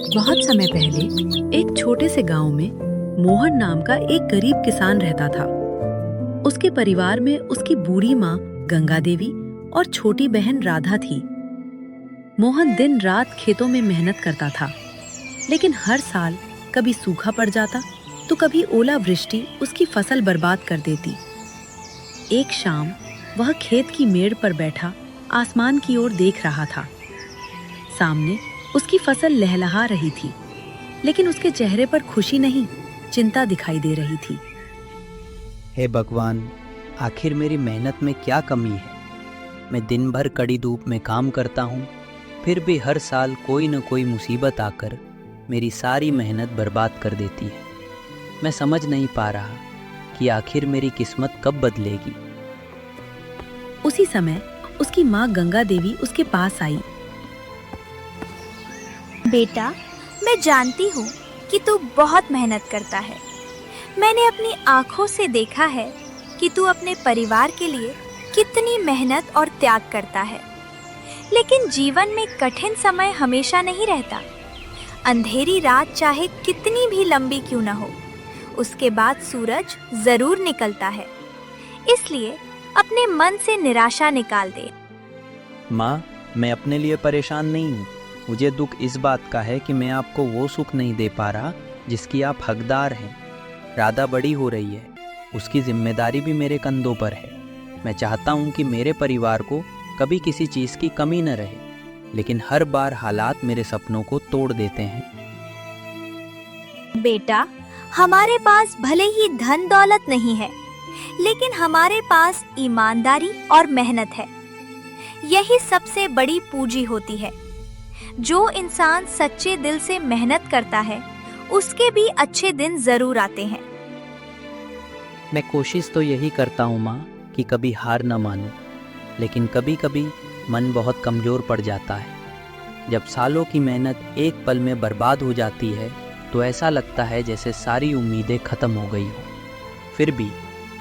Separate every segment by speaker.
Speaker 1: बहुत समय पहले एक छोटे से गांव में मोहन नाम का एक गरीब किसान रहता था। उसके परिवार में उसकी बूढ़ी माँ गंगा देवी और छोटी बहन राधा थी। मोहन दिन रात खेतों में मेहनत करता था, लेकिन हर साल कभी सूखा पड़ जाता तो कभी ओलावृष्टि उसकी फसल बर्बाद कर देती। एक शाम वह खेत की मेड़ पर बैठा आसमान की ओर देख रहा था। सामने उसकी फसल लहलहा रही थी, लेकिन उसके चेहरे पर खुशी नहीं, चिंता दिखाई दे रही थी।
Speaker 2: हे भगवान, आखिर मेरी मेहनत में क्या कमी है? मैं दिन भर कड़ी धूप में काम करता हूँ, फिर भी हर साल कोई न कोई मुसीबत आकर मेरी सारी मेहनत बर्बाद कर देती है। मैं समझ नहीं पा रहा कि आखिर मेरी किस्मत कब बदलेगी।
Speaker 1: उसी समय उसकी माँ गंगा देवी उसके पास आई।
Speaker 3: बेटा, मैं जानती हूँ कि तू बहुत मेहनत करता है। मैंने अपनी आँखों से देखा है कि तू अपने परिवार के लिए कितनी मेहनत और त्याग करता है। लेकिन जीवन में कठिन समय हमेशा नहीं रहता। अंधेरी रात चाहे कितनी भी लंबी क्यों न हो, उसके बाद सूरज जरूर निकलता है। इसलिए अपने मन से निराशा निकाल दे।
Speaker 2: माँ, मैं अपने लिए परेशान नहीं हूँ। मुझे दुख इस बात का है कि मैं आपको वो सुख नहीं दे पा रहा जिसकी आप हकदार हैं। राधा बड़ी हो रही है, उसकी जिम्मेदारी भी मेरे कंधों पर है। मैं चाहता हूँ कि मेरे परिवार को कभी किसी चीज़ की कमी न रहे, लेकिन हर बार हालात मेरे सपनों को तोड़ देते हैं।
Speaker 3: बेटा, हमारे पास भले ही धन दौलत नहीं है, लेकिन हमारे पास ईमानदारी और मेहनत है। यही सबसे बड़ी पूंजी होती है। जो इंसान सच्चे दिल से मेहनत करता है, उसके भी अच्छे दिन जरूर आते हैं।
Speaker 2: मैं कोशिश तो यही करता हूँ माँ कि कभी हार न मानूं, लेकिन कभी कभी मन बहुत कमज़ोर पड़ जाता है। जब सालों की मेहनत एक पल में बर्बाद हो जाती है तो ऐसा लगता है जैसे सारी उम्मीदें ख़त्म हो गई हो। फिर भी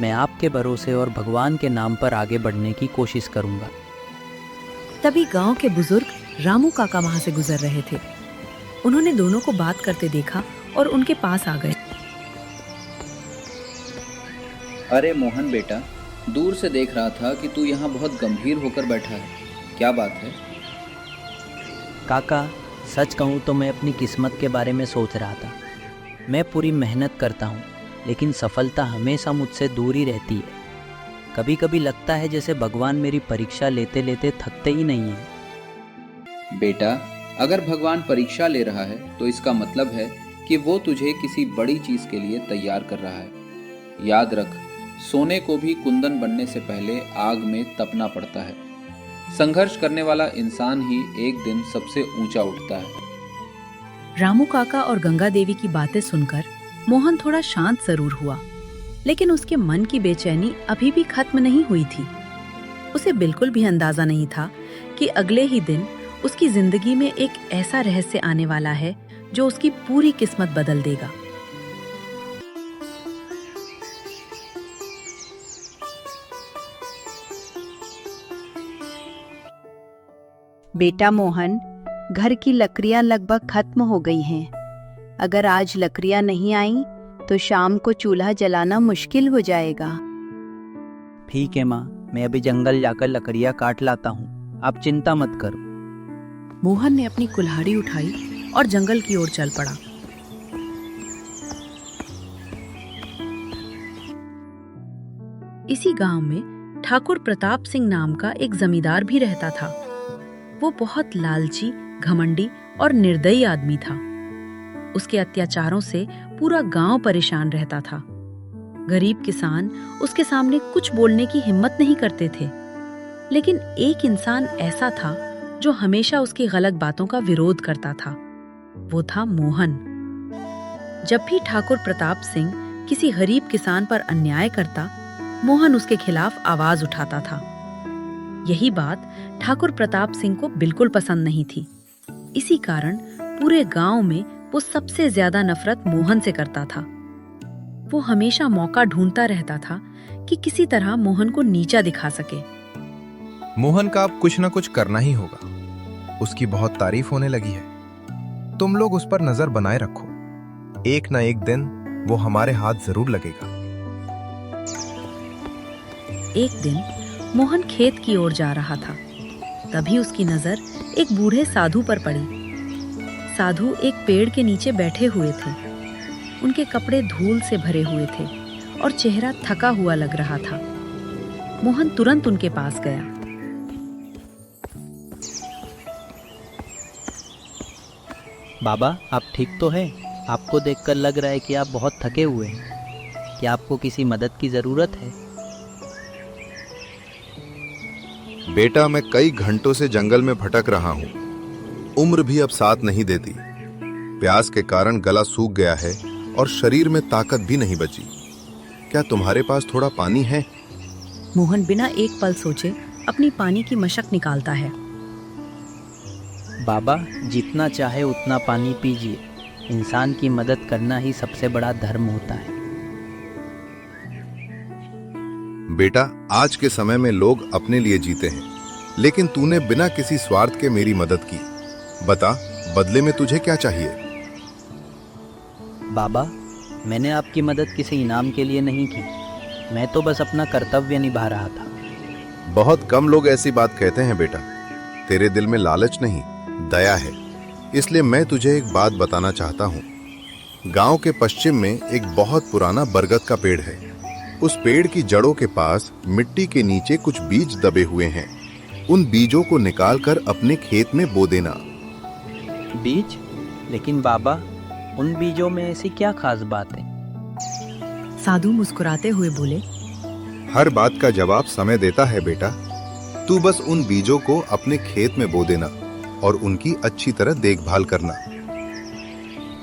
Speaker 2: मैं आपके भरोसे और भगवान के नाम पर आगे बढ़ने की कोशिश करूँगा।
Speaker 1: तभी गांव के बुजुर्ग रामू काका वहां से गुजर रहे थे। उन्होंने दोनों को बात करते देखा और उनके पास आ गए।
Speaker 4: अरे मोहन बेटा, दूर से देख रहा था कि तू यहाँ बहुत गंभीर होकर बैठा है। क्या बात है?
Speaker 2: काका, सच कहूँ तो मैं अपनी किस्मत के बारे में सोच रहा था। मैं पूरी मेहनत करता हूँ, लेकिन सफलता हमेशा मुझसे दूर ही रहती है। कभी कभी लगता है जैसे भगवान मेरी परीक्षा लेते लेते थकते ही नहीं हैं।
Speaker 4: बेटा, अगर भगवान परीक्षा ले रहा है तो इसका मतलब है कि वो तुझे किसी बड़ी चीज के लिए तैयार कर रहा है। याद रख, सोने को भी कुंदन बनने से पहले आग में तपना पड़ता है। संघर्ष करने वाला इंसान ही एक दिन सबसे ऊंचा उठता है।
Speaker 1: रामू काका और गंगा देवी की बातें सुनकर मोहन थोड़ा शांत जरूर हुआ, लेकिन उसके मन की बेचैनी अभी भी खत्म नहीं हुई थी। उसे बिल्कुल भी अंदाजा नहीं था कि अगले ही दिन उसकी जिंदगी में एक ऐसा रहस्य आने वाला है जो उसकी पूरी किस्मत बदल देगा।
Speaker 5: बेटा मोहन, घर की लकड़ियां लगभग खत्म हो गई हैं। अगर आज लकड़ियां नहीं आई तो शाम को चूल्हा जलाना मुश्किल हो जाएगा।
Speaker 2: ठीक है माँ, मैं अभी जंगल जाकर लकड़ियाँ काट लाता हूँ। आप चिंता मत करो।
Speaker 1: मोहन ने अपनी कुल्हाड़ी उठाई और जंगल की ओर चल पड़ा। इसी गांव में ठाकुर प्रताप सिंह नाम का एक जमींदार भी रहता था। वो बहुत लालची, घमंडी और निर्दयी आदमी था। उसके अत्याचारों से पूरा गांव परेशान रहता था। गरीब किसान उसके सामने कुछ बोलने की हिम्मत नहीं करते थे। लेकिन एक इंसान ऐसा था जो हमेशा उसकी गलत बातों का विरोध करता था। वो था मोहन। जब भी ठाकुर प्रताप सिंह किसी गरीब किसान पर अन्याय करता, मोहन उसके खिलाफ आवाज उठाता था। यही बात ठाकुर प्रताप सिंह को बिल्कुल पसंद नहीं थी। इसी कारण पूरे गांव में वो सबसे ज्यादा नफरत मोहन से करता था। वो हमेशा मौका ढूंढता रहता था कि किसी तरह मोहन को नीचा दिखा सके।
Speaker 6: मोहन का अब कुछ ना कुछ करना ही होगा। उसकी बहुत तारीफ होने लगी है, तुम लोग उस पर नजर बनाए रखो। एक ना एक दिन वो हमारे हाथ जरूर लगेगा।
Speaker 1: एक दिन मोहन खेत की ओर जा रहा था। तभी उसकी नजर एक बूढ़े साधु पर पड़ी। साधु एक पेड़ के नीचे बैठे हुए थे। उनके कपड़े धूल से भरे हुए थे और चेहरा थका हुआ लग रहा था। मोहन तुरंत उनके पास गया।
Speaker 2: बाबा, आप ठीक तो हैं? आपको देखकर लग रहा है कि आप बहुत थके हुए हैं। क्या आपको किसी मदद की ज़रूरत है?
Speaker 7: बेटा, मैं कई घंटों से जंगल में भटक रहा हूँ। उम्र भी अब साथ नहीं देती। प्यास के कारण गला सूख गया है और शरीर में ताकत भी नहीं बची। क्या तुम्हारे पास थोड़ा पानी है?
Speaker 1: मोहन बिना एक पल सोचे अपनी पानी की मशक निकालता है।
Speaker 2: बाबा, जितना चाहे उतना पानी पीजिए। इंसान की मदद करना ही सबसे बड़ा धर्म होता है।
Speaker 7: बेटा, आज के समय में लोग अपने लिए जीते हैं, लेकिन तूने बिना किसी स्वार्थ के मेरी मदद की। बता, बदले में तुझे क्या चाहिए?
Speaker 2: बाबा, मैंने आपकी मदद किसी इनाम के लिए नहीं की। मैं तो बस अपना कर्तव्य निभा रहा था।
Speaker 7: बहुत कम लोग ऐसी बात कहते हैं बेटा। तेरे दिल में लालच नहीं, दया है। इसलिए मैं तुझे एक बात बताना चाहता हूँ। गांव के पश्चिम में एक बहुत पुराना बरगद का पेड़ है। उस पेड़ की जड़ों के पास मिट्टी के नीचे कुछ बीज दबे हुए हैं। उन बीजों को निकालकर अपने खेत में बो देना।
Speaker 2: बीज? लेकिन बाबा, उन बीजों में ऐसी क्या खास बात है?
Speaker 1: साधु मुस्कुराते हुए बोले,
Speaker 7: हर बात का जवाब समय देता है बेटा। तू बस उन बीजों को अपने खेत में बो देना और उनकी अच्छी तरह देखभाल करना।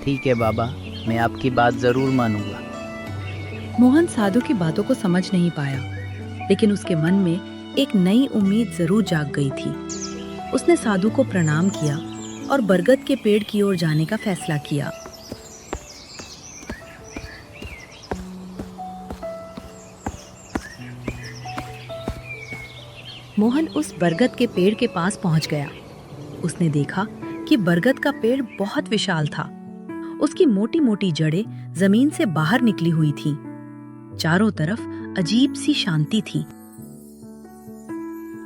Speaker 2: ठीक है बाबा, मैं आपकी बात जरूर मानूंगा।
Speaker 1: मोहन साधु की बातों को समझ नहीं पाया, लेकिन उसके मन में एक नई उम्मीद जरूर जाग गई थी। उसने साधु को प्रणाम किया और बरगद के पेड़ की ओर जाने का फैसला किया। मोहन उस बरगद के पेड़ के पास पहुंच गया। उसने देखा कि बरगद का पेड़ बहुत विशाल था। उसकी मोटी मोटी जड़ें जमीन से बाहर निकली हुई थीं। चारों तरफ अजीब सी शांति थी।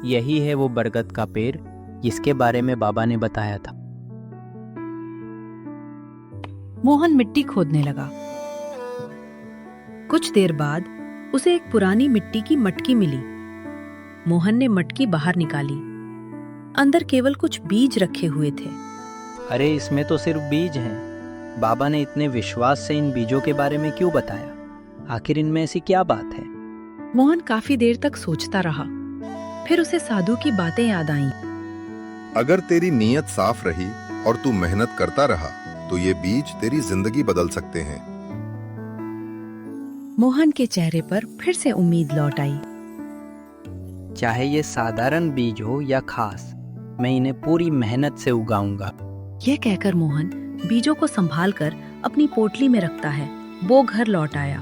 Speaker 2: यही है वो बरगद का पेड़ जिसके बारे में बाबा ने बताया था।
Speaker 1: मोहन मिट्टी खोदने लगा। कुछ देर बाद उसे एक पुरानी मिट्टी की मटकी मिली। मोहन ने मटकी बाहर निकाली। अंदर केवल कुछ बीज रखे हुए थे।
Speaker 2: अरे, इसमें तो सिर्फ बीज हैं। बाबा ने इतने विश्वास से इन बीजों के बारे में क्यों बताया? आखिर इनमें ऐसी क्या बात है?
Speaker 1: मोहन काफी देर तक सोचता रहा। फिर उसे साधु की बातें याद आईं।
Speaker 7: अगर तेरी नीयत साफ रही और तू मेहनत करता रहा तो ये बीज तेरी जिंदगी बदल सकते हैं।
Speaker 1: मोहन के चेहरे पर फिर से उम्मीद लौट आई।
Speaker 2: चाहे ये साधारण बीज हो या खास, मैं इन्हें पूरी मेहनत से उगाऊंगा।
Speaker 1: यह कहकर मोहन बीजों को संभालकर अपनी पोटली में रखता है। वो घर लौट आया।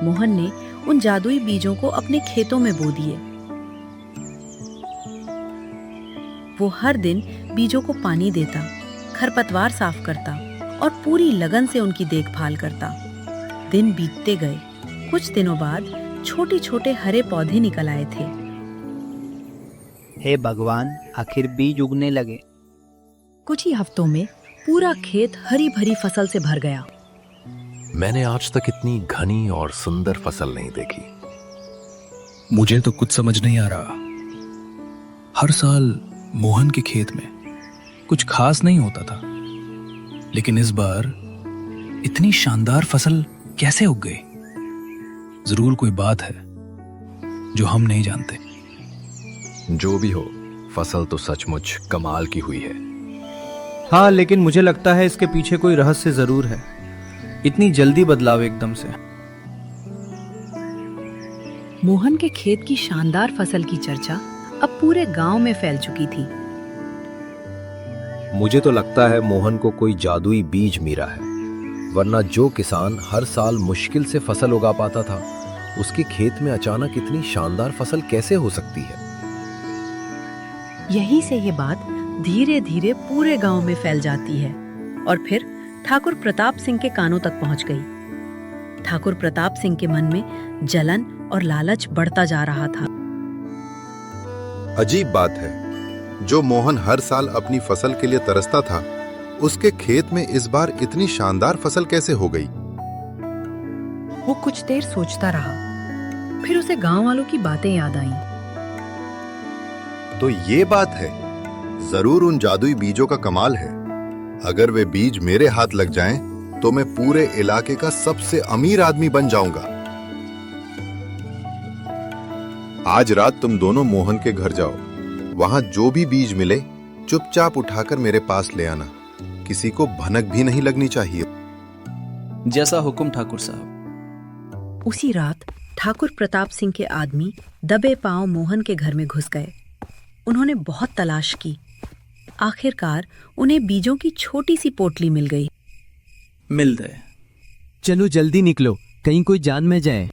Speaker 1: मोहन ने उन जादुई बीजों को अपने खेतों में बो दिए। वो हर दिन बीजों को पानी देता, खरपतवार साफ करता और पूरी लगन से उनकी देखभाल करता। दिन बीतते गए। कुछ दिनों बाद छोटे छोटे हरे पौधे निकल आए थे।
Speaker 2: हे भगवान, आखिर बीज उगने लगे।
Speaker 1: कुछ ही हफ्तों में पूरा खेत हरी भरी फसल से भर गया।
Speaker 8: मैंने आज तक इतनी घनी और सुंदर फसल नहीं देखी।
Speaker 9: मुझे तो कुछ समझ नहीं आ रहा। हर साल मोहन के खेत में कुछ खास नहीं होता था, लेकिन इस बार इतनी शानदार फसल कैसे उग गई? जरूर कोई बात है जो हम नहीं जानते।
Speaker 8: जो भी हो, फसल तो सचमुच कमाल की हुई है।
Speaker 10: हाँ, लेकिन मुझे लगता है इसके पीछे कोई रहस्य जरूर है। इतनी जल्दी बदलाव एकदम से।
Speaker 1: मोहन के खेत की शानदार फसल की चर्चा अब पूरे गांव में फैल चुकी थी।
Speaker 11: मुझे तो लगता है मोहन को कोई जादुई बीज मिला है, वरना जो किसान हर साल मुश्किल से फसल उगा पाता था, उसके खेत में अचानक इतनी शानदार फसल कैसे हो सकती है?
Speaker 1: यहीं से ये बात धीरे धीरे पूरे गांव में फैल जाती है और फिर ठाकुर प्रताप सिंह के कानों तक पहुंच गई। ठाकुर प्रताप सिंह के मन में जलन और लालच बढ़ता जा रहा था।
Speaker 7: अजीब बात है, जो मोहन हर साल अपनी फसल के लिए तरसता था, उसके खेत में इस बार इतनी शानदार फसल कैसे हो गई?
Speaker 1: वो कुछ देर सोचता रहा, फिर उसे गांव वालों की बातें याद आईं।
Speaker 7: तो ये बात है, जरूर उन जादुई बीजों का कमाल है। अगर वे बीज मेरे हाथ लग जाएं, तो मैं पूरे इलाके का सबसे अमीर आदमी बन जाऊंगा। आज रात तुम दोनों मोहन के घर जाओ, वहां जो भी बीज मिले चुपचाप उठाकर मेरे पास ले आना। किसी को भनक भी नहीं लगनी चाहिए।
Speaker 10: जैसा हुक्म ठाकुर साहब।
Speaker 1: उसी रात ठाकुर प्रताप सिंह के आदमी दबे पांव मोहन के घर में घुस गए। उन्होंने बहुत तलाश की। आखिरकार उन्हें बीजों की छोटी सी पोटली मिल गई।
Speaker 10: मिल गए। चलो जल्दी निकलो, कहीं कोई जान में जाए।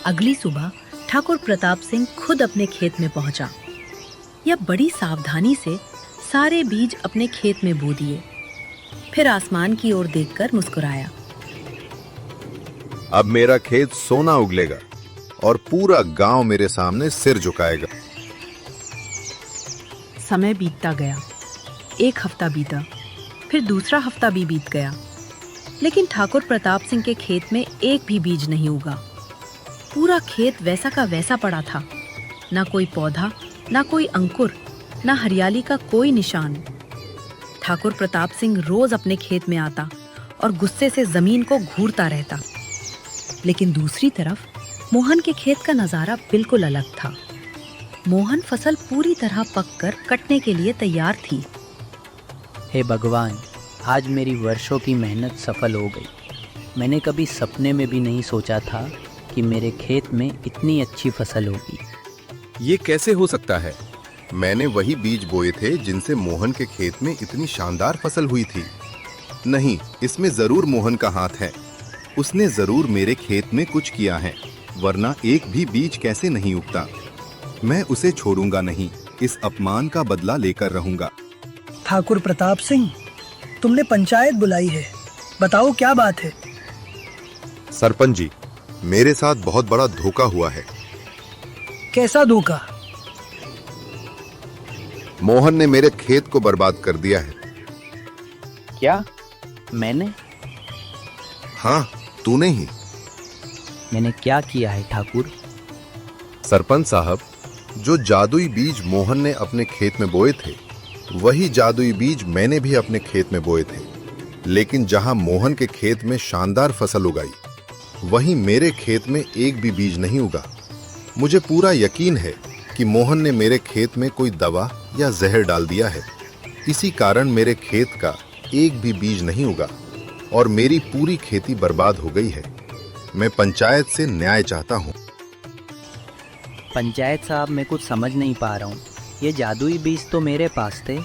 Speaker 1: अगली सुबह ठाकुर प्रताप सिंह खुद अपने खेत में पहुंचा। यह बड़ी सावधानी से सारे बीज अपने खेत में बो दिए, फिर आसमान की ओर देखकर मुस्कुराया।
Speaker 7: अब मेरा खेत सोना उगलेगा और पूरा गांव मेरे सामने सिर झुकाएगा।
Speaker 1: समय बीतता गया। एक हफ्ता बीता, फिर दूसरा हफ्ता भी बीत गया, लेकिन ठाकुर प्रताप सिंह के खेत में एक भी बीज नहीं उगा। पूरा खेत वैसा का वैसा पड़ा था, ना कोई पौधा, ना कोई अंकुर, ना हरियाली का कोई निशान। ठाकुर प्रताप सिंह रोज अपने खेत में आता और गुस्से से जमीन को घूरता रहता, लेकिन दूसरी तरफ मोहन के खेत का नजारा बिल्कुल अलग था। मोहन फसल पूरी तरह पककर कटने के लिए तैयार थी।
Speaker 2: हे भगवान, आज मेरी वर्षों की मेहनत सफल हो गई। मैंने कभी सपने में भी नहीं सोचा था कि मेरे खेत में इतनी अच्छी फसल होगी।
Speaker 7: ये कैसे हो सकता है? मैंने वही बीज बोए थे जिनसे मोहन के खेत में इतनी शानदार फसल हुई थी। नहीं, इसमें जरूर मोहन का हाथ है। उसने जरूर मेरे खेत में कुछ किया है, वरना एक भी बीज कैसे नहीं उगता। मैं उसे छोड़ूंगा नहीं, इस अपमान का बदला लेकर रहूंगा।
Speaker 12: ठाकुर प्रताप सिंह, तुमने पंचायत बुलाई है, बताओ क्या बात है?
Speaker 7: सरपंच जी, मेरे साथ बहुत बड़ा धोखा हुआ है।
Speaker 12: कैसा धोखा?
Speaker 7: मोहन ने मेरे खेत को बर्बाद कर दिया है।
Speaker 2: क्या? मैंने?
Speaker 7: हाँ, तूने ही।
Speaker 2: मैंने क्या किया है ठाकुर?
Speaker 7: सरपंच साहब, जो जादुई बीज मोहन ने अपने खेत में बोए थे, वही जादुई बीज मैंने भी अपने खेत में बोए थे। लेकिन जहां मोहन के खेत में शानदार फसल उगाई, वहीं मेरे खेत में एक भी बीज नहीं उगा। मुझे पूरा यकीन है कि मोहन ने मेरे खेत में कोई दवा या जहर डाल दिया है। इसी कारण मेरे खेत का एक भी बीज नहीं उगा और मेरी पूरी खेती बर्बाद हो गई है। मैं पंचायत से न्याय चाहता हूँ।
Speaker 2: पंचायत साहब, मैं कुछ समझ नहीं पा रहा हूँ। ये जादुई बीज तो मेरे पास थे,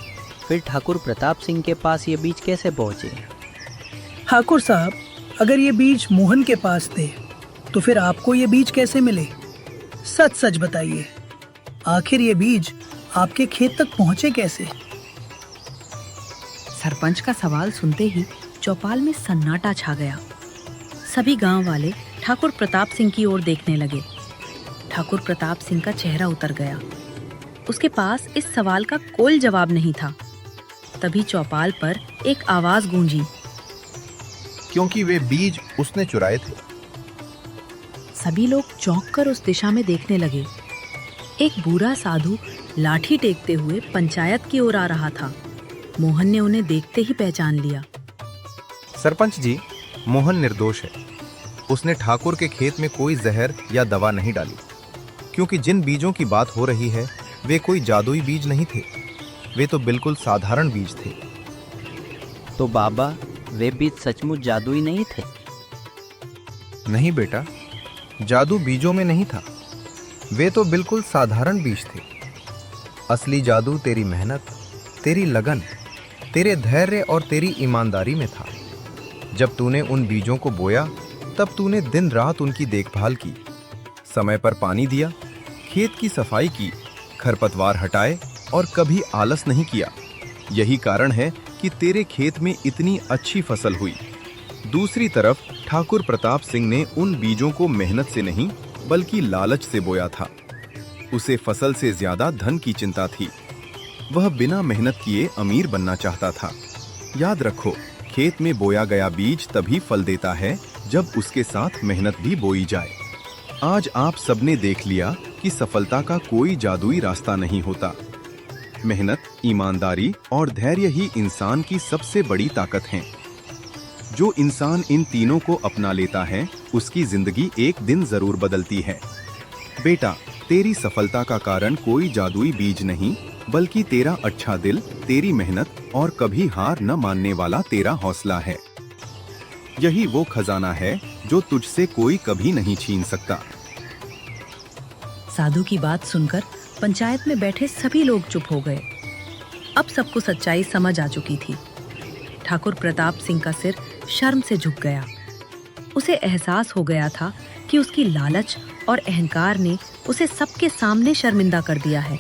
Speaker 2: फिर ठाकुर प्रताप सिंह के पास ये बीज कैसे पहुँचे?
Speaker 12: ठाकुर साहब, अगर ये बीज मोहन के पास थे, तो फिर आपको ये बीज कैसे मिले? सच सच बताइए, आखिर ये बीज आपके खेत तक पहुंचे कैसे?
Speaker 1: सरपंच का सवाल सुनते ही चौपाल में सन्नाटा छा गया। सभी गांव वाले ठाकुर प्रताप सिंह की ओर देखने लगे। ठाकुर प्रताप सिंह का चेहरा उतर गया। उसके पास इस सवाल का कोई जवाब नहीं था। तभी चौपाल पर एक आवाज गूंजी,
Speaker 6: क्योंकि वे बीज उसने चुराए थे।
Speaker 1: सभी लोग चौंककर उस दिशा में देखने लगे। एक बूढ़ा साधु लाठी टेकते हुए पंचायत की ओर आ रहा था। मोहन ने उन्हें देखते ही पहचान लिया।
Speaker 6: सरपंच जी, मोहन निर्दोष है। उसने ठाकुर के खेत में कोई जहर या दवा नहीं डाली, क्योंकि जिन बीजों की बात हो रही है वे कोई जादुई बीज नहीं थे। वे तो बिल्कुल साधारण बीज थे।
Speaker 2: तो बाबा, वे बीज सचमुच जादुई नहीं थे?
Speaker 6: नहीं बेटा, जादू बीजों में नहीं था। वे तो बिल्कुल साधारण बीज थे। असली जादू तेरी मेहनत, तेरी लगन, तेरे धैर्य और तेरी ईमानदारी में था। जब तूने उन बीजों को बोया, तब तूने दिन रात उनकी देखभाल की, समय पर पानी दिया, खेत की सफाई की, खरपतवार हटाए और कभी आलस नहीं किया। यही कारण है कि तेरे खेत में इतनी अच्छी फसल हुई। दूसरी तरफ ठाकुर प्रताप सिंह ने उन बीजों को मेहनत से नहीं बल्कि लालच से बोया था। उसे फसल से ज्यादा धन की चिंता थी। वह बिना मेहनत किए अमीर बनना चाहता था। याद रखो, खेत में बोया गया बीज तभी फल देता है जब उसके साथ मेहनत भी बोई जाए। आज आप सबने देख लिया कि सफलता का कोई जादुई रास्ता नहीं होता। मेहनत, ईमानदारी और धैर्य ही इंसान की सबसे बड़ी ताकत हैं। जो इंसान इन तीनों को अपना लेता है, उसकी जिंदगी एक दिन जरूर बदलती है। बेटा, तेरी सफलता का कारण कोई जादुई बीज नहीं, बल्कि तेरा अच्छा दिल, तेरी मेहनत और कभी हार न मानने वाला तेरा हौसला है। यही वो खजाना है जो तुझसे कोई कभी नहीं छीन सकता।
Speaker 1: साधु की बात सुनकर पंचायत में बैठे सभी लोग चुप हो गए। अब सबको सच्चाई समझ आ चुकी थी। ठाकुर प्रताप सिंह का सिर शर्म से झुक गया। उसे एहसास हो गया था कि उसकी लालच और अहंकार ने उसे सबके सामने शर्मिंदा कर दिया है।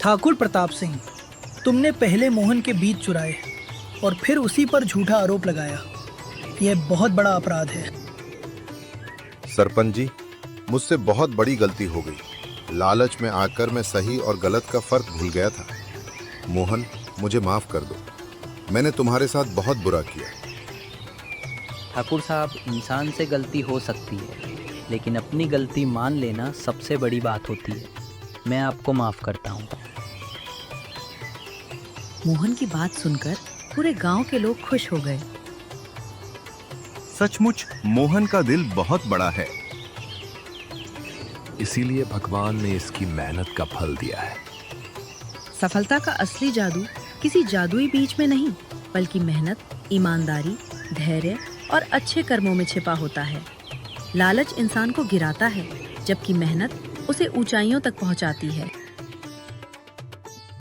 Speaker 12: ठाकुर प्रताप सिंह, तुमने पहले मोहन के बीज चुराए और फिर उसी पर झूठा आरोप लगाया। यह बहुत बड़ा अपराध है।
Speaker 7: सरपंच जी, मुझसे बहुत बड़ी गलती हो गई। लालच में आकर मैं सही और गलत का फर्क भूल गया था। मोहन, मुझे माफ कर दो। मैंने तुम्हारे साथ बहुत बुरा किया।
Speaker 2: ठाकुर साहब, इंसान से गलती हो सकती है, लेकिन अपनी गलती मान लेना सबसे बड़ी बात होती है। मैं आपको माफ करता हूँ।
Speaker 1: मोहन की बात सुनकर पूरे गांव के लोग खुश हो गए।
Speaker 6: सचमुच मोहन का दिल बहुत बड़ा है।
Speaker 8: इसीलिए भगवान ने इसकी मेहनत का फल दिया है।
Speaker 1: सफलता का असली जादू किसी जादुई बीज में नहीं, बल्कि मेहनत, ईमानदारी, धैर्य और अच्छे कर्मों में छिपा होता है। लालच इंसान को गिराता है, जबकि मेहनत उसे ऊंचाइयों तक पहुंचाती है।